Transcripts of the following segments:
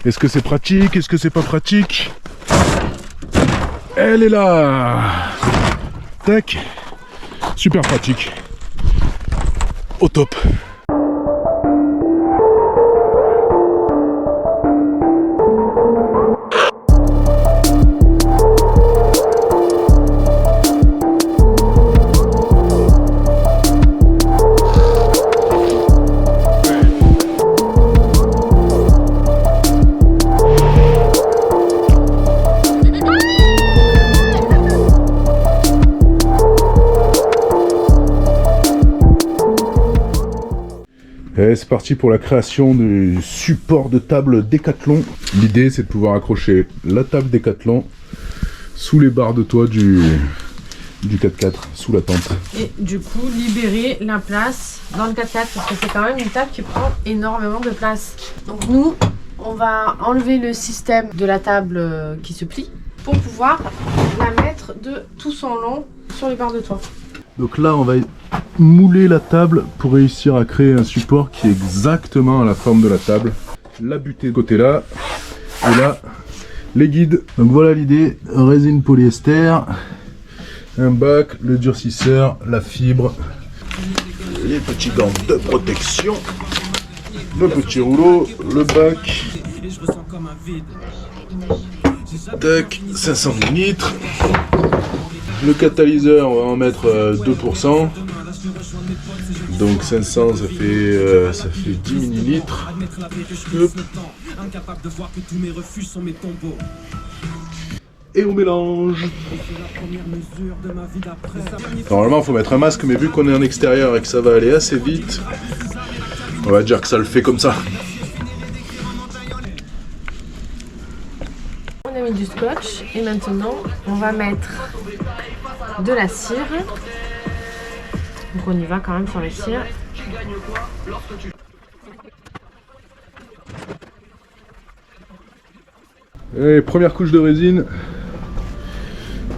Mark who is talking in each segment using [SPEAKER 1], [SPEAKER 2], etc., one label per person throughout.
[SPEAKER 1] Est-ce que c'est pratique? Est-ce que c'est pas pratique? Elle est là. Tac. Super pratique. Au top. Et c'est parti pour la création du support de table Décathlon. L'idée c'est de pouvoir accrocher la table Décathlon sous les barres de toit du 4x4, sous la tente.
[SPEAKER 2] Et du coup libérer la place dans le 4x4 parce que c'est quand même une table qui prend énormément de place. Donc nous on va enlever le système de la table qui se plie pour pouvoir la mettre de tout son long sur les barres de toit.
[SPEAKER 1] Donc là on va mouler la table pour réussir à créer un support qui est exactement à la forme de la table. La butée de côté là, et là les guides. Donc voilà l'idée, résine polyester, un bac, le durcisseur, la fibre, les petits gants de protection, le petit rouleau, le bac, tac, 500 ml. Le catalyseur, on va en mettre 2%. Donc 500, ça fait 10 millilitres. Hop. Et on mélange. Normalement, il faut mettre un masque, mais vu qu'on est en extérieur et que ça va aller assez vite, on va dire que ça le fait comme ça.
[SPEAKER 2] On a mis du scotch et maintenant on va mettre de la cire. Donc on y va quand même sur les cires.
[SPEAKER 1] Et première couche de résine.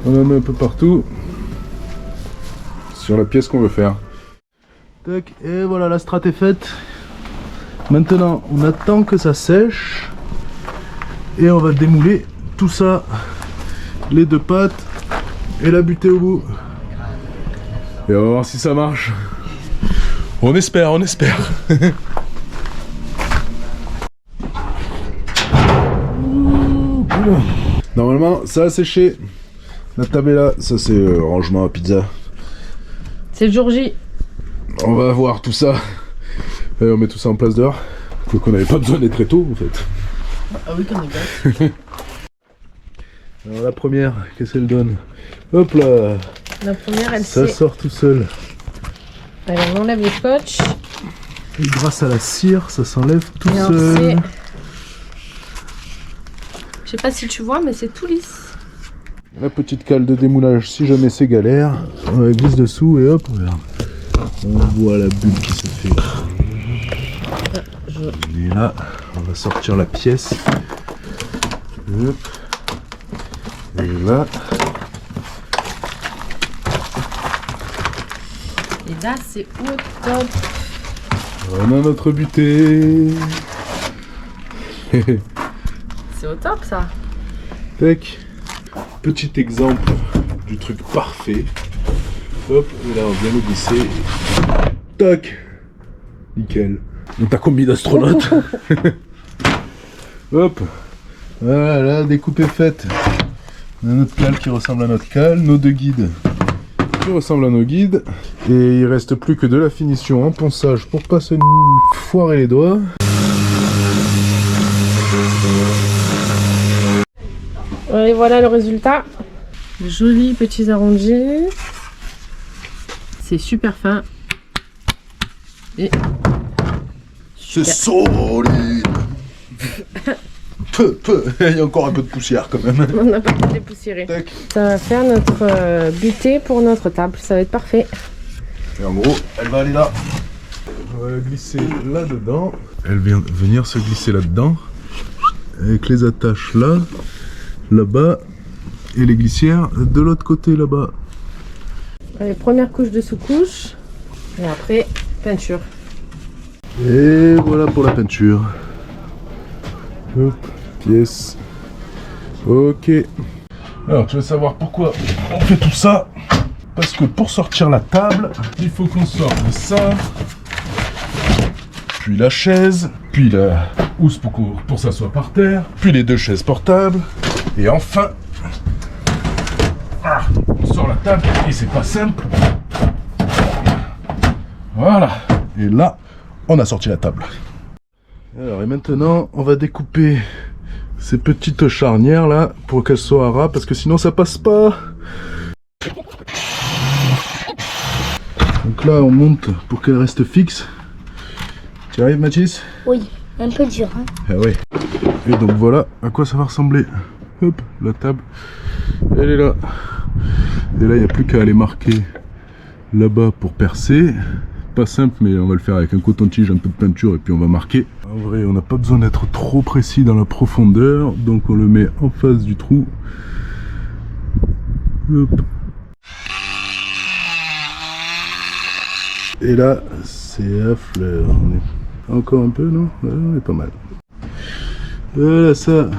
[SPEAKER 1] On en met un peu partout. Sur la pièce qu'on veut faire. Tac, et voilà, la strate est faite. Maintenant, on attend que ça sèche. Et on va démouler tout ça. Les deux pattes. Et la butée au bout. Et on va voir si ça marche. On espère, on espère. Normalement, ça a séché. La table est là. Ça, c'est rangement à pizza.
[SPEAKER 2] C'est le jour J.
[SPEAKER 1] On va voir tout ça. Et on met tout ça en place dehors. Donc on n'avait pas besoin d'être très tôt, en fait.
[SPEAKER 2] Ah oui, qu'on est bête.
[SPEAKER 1] Alors la première, qu'est-ce qu'elle donne? Hop là.
[SPEAKER 2] La première, elle
[SPEAKER 1] Ça sort tout seul.
[SPEAKER 2] Alors on enlève le scotch.
[SPEAKER 1] Et grâce à la cire, ça s'enlève tout
[SPEAKER 2] Et
[SPEAKER 1] seul.
[SPEAKER 2] Je sais pas si tu vois, mais c'est tout lisse.
[SPEAKER 1] La petite cale de démoulage, si jamais c'est galère, on la glisse dessous et hop, regarde. On voit la bulle qui se fait. Et là, on va sortir la pièce. Hop. Et là.
[SPEAKER 2] Et là, c'est au top.
[SPEAKER 1] On a notre butée.
[SPEAKER 2] C'est au top, ça.
[SPEAKER 1] Tac. Petit exemple du truc parfait. Hop, et là on vient le glisser. Tac. Nickel. On t'a combi d'astronaute. Hop. Voilà, la découpe est faite. On a notre cale qui ressemble à notre cale, nos deux guides qui ressemblent à nos guides. Et il reste plus que de la finition en ponçage pour pas se foirer les doigts.
[SPEAKER 2] Et voilà le résultat. Jolis petits arrondis. C'est super fin. Et
[SPEAKER 1] c'est solide. Il y a encore un peu de poussière quand même.
[SPEAKER 2] On n'a pas tout dépoussiéré.
[SPEAKER 1] Tac.
[SPEAKER 2] Ça va faire notre butée pour notre table. Ça va être parfait.
[SPEAKER 1] Et en gros, elle va aller là. On va la glisser là-dedans. Elle vient venir se glisser là-dedans. Avec les attaches là, là-bas. Et les glissières de l'autre côté là-bas.
[SPEAKER 2] Allez, première couche de sous-couche. Et après, peinture.
[SPEAKER 1] Et voilà pour la peinture. Hop, yes. Ok. Alors tu vas savoir pourquoi on fait tout ça. Parce que pour sortir la table, il faut qu'on sorte ça, puis la chaise, puis la housse pour s'asseoir par terre, puis les 2 chaises portables, et enfin, on sort la table, et c'est pas simple. Voilà, et là, on a sorti la table. Alors, et maintenant, on va découper ces petites charnières là, pour qu'elles soient à ras, parce que sinon ça passe pas. Donc là, on monte pour qu'elle reste fixe. Tu arrives, Mathis?
[SPEAKER 3] Oui, un peu dur. Hein.
[SPEAKER 1] Ah ouais. Et donc voilà à quoi ça va ressembler. Hop, la table, elle est là. Et là, il n'y a plus qu'à aller marquer là-bas pour percer. Pas simple, mais on va le faire avec un coton-tige, un peu de peinture et puis on va marquer. En vrai, on n'a pas besoin d'être trop précis dans la profondeur, donc on le met en face du trou. Hop. Et là, c'est à fleur. On est encore un peu, non? Ouais, on est pas mal. Voilà, ça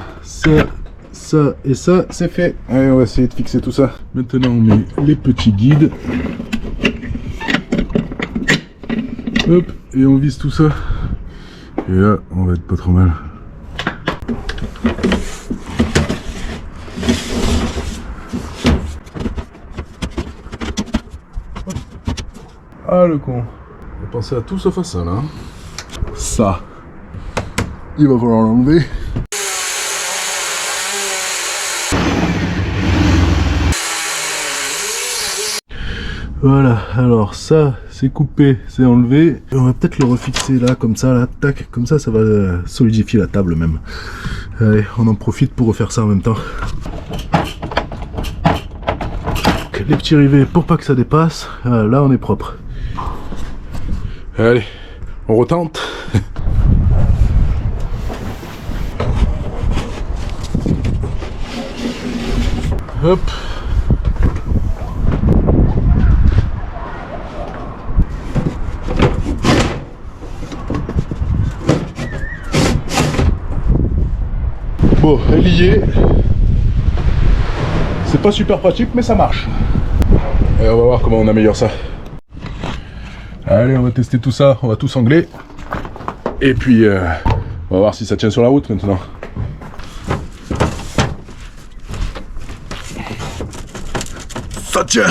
[SPEAKER 1] et ça, c'est fait. Allez, on va essayer de fixer tout ça. Maintenant, on met les petits guides. Hop, et on vise tout ça. Et là, on va être pas trop mal. Ah le con. On va penser à tout sauf à ça là. Ça. Il va falloir l'enlever. Voilà, alors ça c'est coupé, c'est enlevé. Et on va peut-être le refixer là, comme ça, là, tac, comme ça va solidifier la table même. Allez, on en profite pour refaire ça en même temps. Les petits rivets pour pas que ça dépasse. Ah, là on est propre. Allez, on retente. Hop. Bon, elle y est. C'est pas super pratique, mais ça marche. Et on va voir comment on améliore ça. Allez, on va tester tout ça, on va tout sangler. Et puis, on va voir si ça tient sur la route maintenant. Ça tient!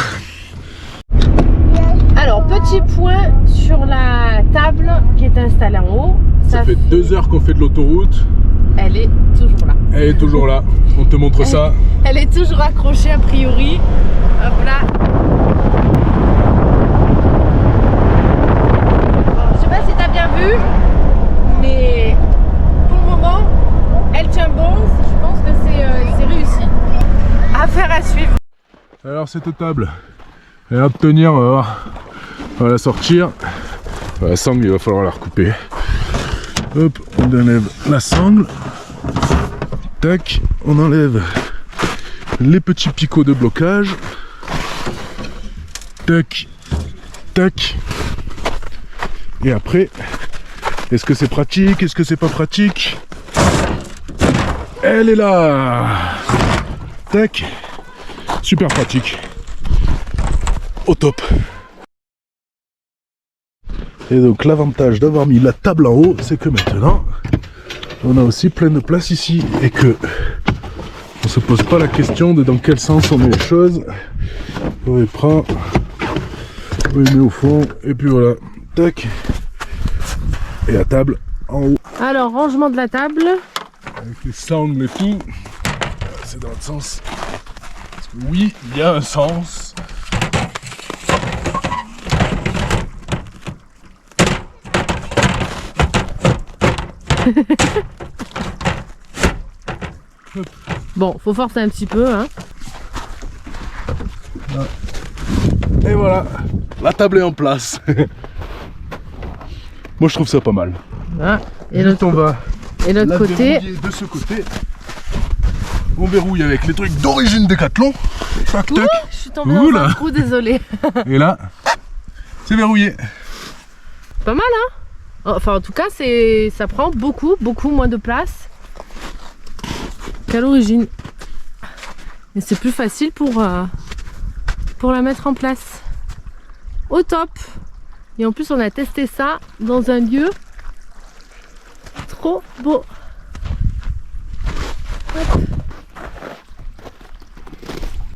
[SPEAKER 2] Alors, petit point sur la table qui est installée en haut.
[SPEAKER 1] Ça fait 2 heures qu'on fait de l'autoroute.
[SPEAKER 2] Elle est toujours là.
[SPEAKER 1] Elle est toujours là. On te montre ça.
[SPEAKER 2] Elle est toujours accrochée a priori. Hop là. Bon, je sais pas si t'as bien vu, mais pour le moment, elle tient bon. Je pense que c'est réussi. Affaire à suivre.
[SPEAKER 1] Alors cette table, elle va tenir, on va voir. On va la sortir. La sangle, il va falloir la recouper. Hop, on enlève la sangle. Tac, on enlève les petits picots de blocage. Tac, tac. Et après, est-ce que c'est pratique? Est-ce que c'est pas pratique? Elle est là. Tac. Super pratique. Au top. Et donc l'avantage d'avoir mis la table en haut, c'est que maintenant on a aussi plein de place ici et que on se pose pas la question de dans quel sens on met les choses. On les prend, on les met au fond et puis voilà, tac. Et la table en haut.
[SPEAKER 2] Alors, rangement de la table.
[SPEAKER 1] Avec les sangles et tout. C'est dans l'autre sens. Parce que oui, il y a un sens.
[SPEAKER 2] Bon, faut forcer un petit peu, hein.
[SPEAKER 1] Et voilà, la table est en place. Moi je trouve ça pas mal.
[SPEAKER 2] Voilà. Et
[SPEAKER 1] Vite, on va
[SPEAKER 2] l'autre
[SPEAKER 1] la
[SPEAKER 2] côté.
[SPEAKER 1] verrouiller de ce côté. On verrouille avec les trucs d'origine Décathlon. Tac, tac.
[SPEAKER 2] Je suis tombée dans un trou, désolé.
[SPEAKER 1] Et là, c'est verrouillé.
[SPEAKER 2] Pas mal, hein. Enfin, en tout cas, ça prend beaucoup moins de place qu'à l'origine. Mais c'est plus facile pour la mettre en place. Au top! Et en plus on a testé ça dans un lieu trop beau. Hop.